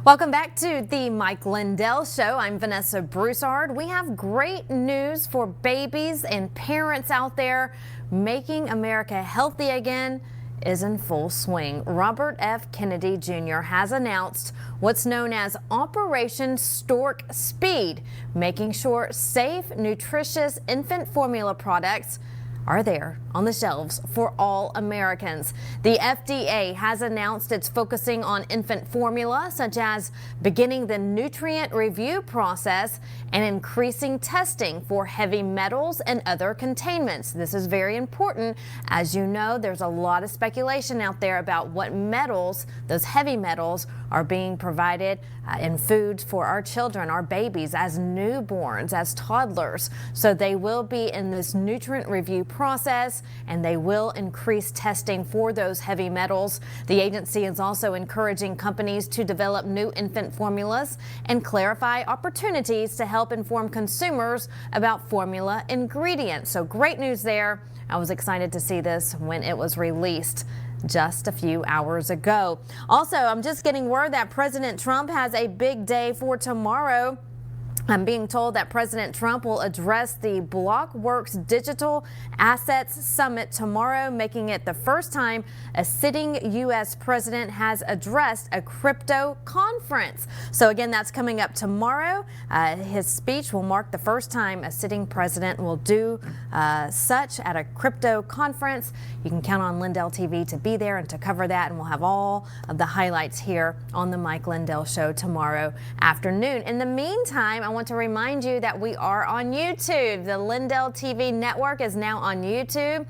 [SPEAKER 2] Welcome back to the Mike Lindell Show. I'm Vanessa Broussard. We have great news for babies and parents out there. Making America healthy again is in full swing. Robert F. Kennedy Jr. has announced what's known as Operation Stork Speed, making sure safe, nutritious infant formula products are there on the shelves for all Americans. The FDA has announced it's focusing on infant formula, such as beginning the nutrient review process and increasing testing for heavy metals and other containments. This is very important. As you know, there's a lot of speculation out there about what metals, those heavy metals, are being provided in foods for our children, our babies, as newborns, as toddlers. So they will be in this nutrient review process, and they will increase testing for those heavy metals. The agency is also encouraging companies to develop new infant formulas and clarify opportunities to help inform consumers about formula ingredients. So great news there. I was excited to see this when it was released just a few hours ago. Also, I'm just getting word that President Trump has a big day for tomorrow. I'm being told that President Trump will address the BlockWorks Digital Assets Summit tomorrow, making it the first time a sitting U.S. president has addressed a crypto conference. So again, that's coming up tomorrow. His speech will mark the first time a sitting president will do such at a crypto conference. You can count on Lindell TV to be there and to cover that, and we'll have all of the highlights here on the Mike Lindell Show tomorrow afternoon. In the meantime, I want to remind you that we are on YouTube. The Lindell TV network is now on YouTube.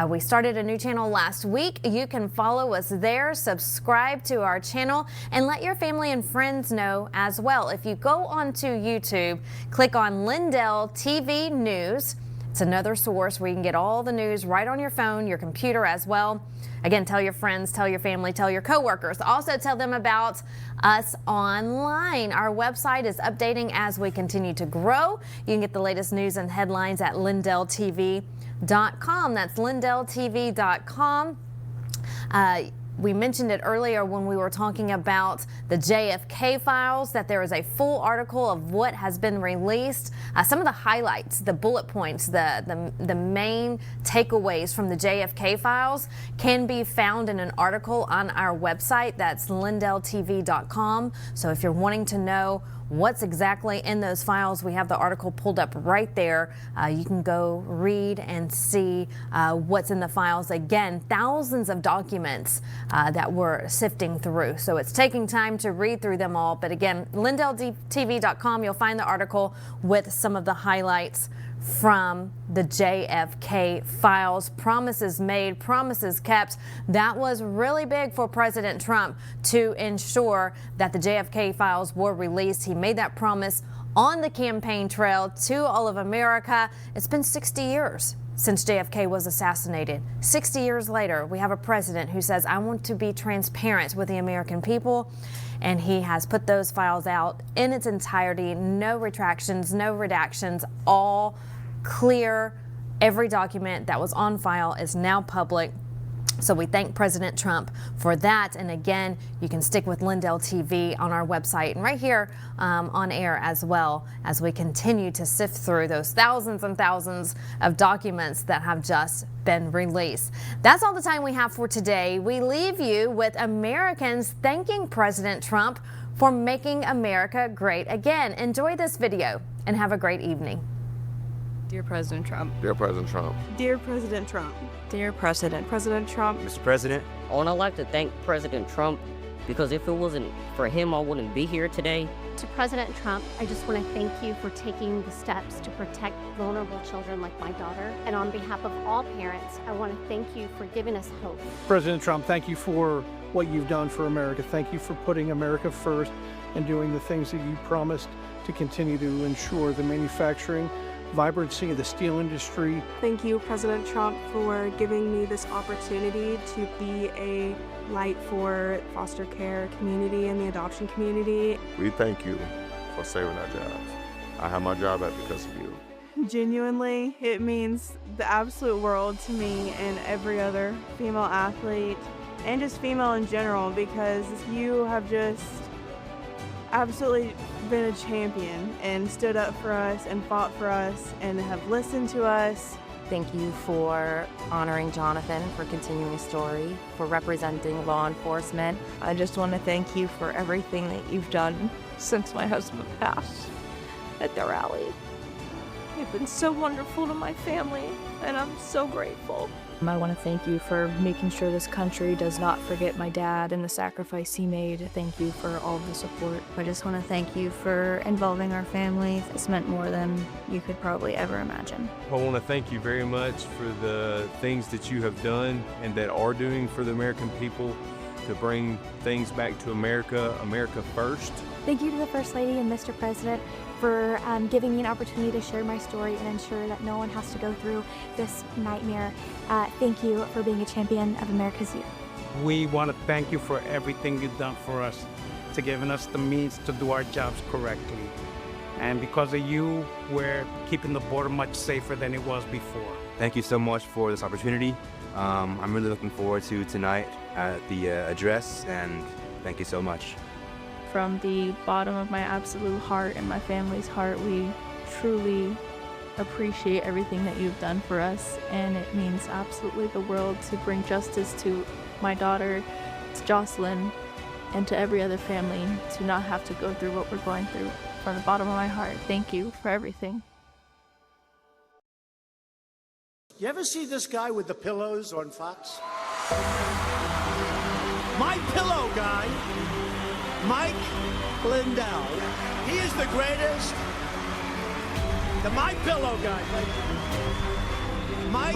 [SPEAKER 2] We started a new channel last week. You can follow us there, subscribe to our channel, and let your family and friends know as well. If you go onto YouTube, click on Lindell TV News. It's another source where you can get all the news right on your phone, your computer as well. Again, tell your friends, tell your family, tell your coworkers. Also tell them about us online. Our website is updating as we continue to grow. You can get the latest news and headlines at lindelltv.com. That's lindelltv.com. We mentioned it earlier when we were talking about the JFK files, that there is a full article of what has been released. Some of the highlights, the bullet points, the main takeaways from the JFK files can be found in an article on our website. That's lindelltv.com. So if you're wanting to know what's exactly in those files, we have the article pulled up right there. You can go read and see what's in the files. Again, thousands of documents that we're sifting through. So it's taking time to read through them all. But again, lindelltv.com, you'll find the article with some of the highlights from the JFK files. Promises made, promises kept. That was really big for President Trump to ensure that the JFK files were released. He made that promise on the campaign trail to all of America. It's been 60 years since JFK was assassinated. 60 years later, we have a president who says, I want to be transparent with the American people. And he has put those files out in its entirety. No retractions, no redactions, all clear. Every document that was on file is now public. So we thank President Trump for that. And again, you can stick with Lindell TV on our website and right here on air as well as we continue to sift through those thousands and thousands of documents that have just been released. That's all the time we have for today. We leave you with Americans thanking President Trump for making America great again. Enjoy this video and have a great evening.
[SPEAKER 14] Dear President Trump.
[SPEAKER 15] Dear President Trump.
[SPEAKER 14] Dear President Trump.
[SPEAKER 16] Dear President.
[SPEAKER 14] President Trump.
[SPEAKER 15] Mr. President.
[SPEAKER 16] I would like to thank President Trump because if it wasn't for him, I wouldn't be here today.
[SPEAKER 17] To President Trump, I just want to thank you for taking the steps to protect vulnerable children like my daughter. And on behalf of all parents, I want to thank you for giving us hope.
[SPEAKER 18] President Trump, thank you for what you've done for America. Thank you for putting America first and doing the things that you promised to continue to ensure the manufacturing vibrancy of the steel industry.
[SPEAKER 14] Thank you, President Trump, for giving me this opportunity to be a light for foster care community and the adoption community.
[SPEAKER 15] We thank you for saving our jobs. I have my job back because of you.
[SPEAKER 14] Genuinely, it means the absolute world to me and every other female athlete and just female in general, because you have just absolutely been a champion and stood up for us and fought for us and have listened to us.
[SPEAKER 19] Thank you for honoring Jonathan, for continuing his story, for representing law enforcement.
[SPEAKER 14] I just want to thank you for everything that you've done since my husband passed at the rally. You've been so wonderful to my family, and I'm so grateful.
[SPEAKER 20] I want to thank you for making sure this country does not forget my dad and the sacrifice he made. Thank you for all of the support.
[SPEAKER 21] I just want to thank you for involving our family. It's meant more than you could probably ever imagine.
[SPEAKER 22] I want to thank you very much for the things that you have done and that are doing for the American people to bring things back to America, America first.
[SPEAKER 20] Thank you to the First Lady and Mr. President for giving me an opportunity to share my story and ensure that no one has to go through this nightmare. Thank you for being a champion of America's youth.
[SPEAKER 1] We want to thank you for everything you've done for us, to giving us the means to do our jobs correctly. And because of you, we're keeping the border much safer than it was before.
[SPEAKER 3] Thank you so much for this opportunity. I'm really looking forward to tonight at the address, and thank you so much.
[SPEAKER 20] From the bottom of my absolute heart and my family's heart, we truly appreciate everything that you've done for us, and it means absolutely the world to bring justice to my daughter, to Jocelyn, and to every other family to not have to go through what we're going through. From the bottom of my heart, thank you for everything.
[SPEAKER 23] You ever see this guy with the pillows on Fox? My Pillow guy, Mike Lindell. He is the greatest. The My Pillow guy, Mike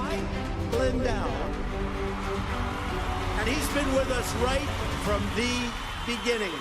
[SPEAKER 23] Lindell. And he's been with us right from the beginning.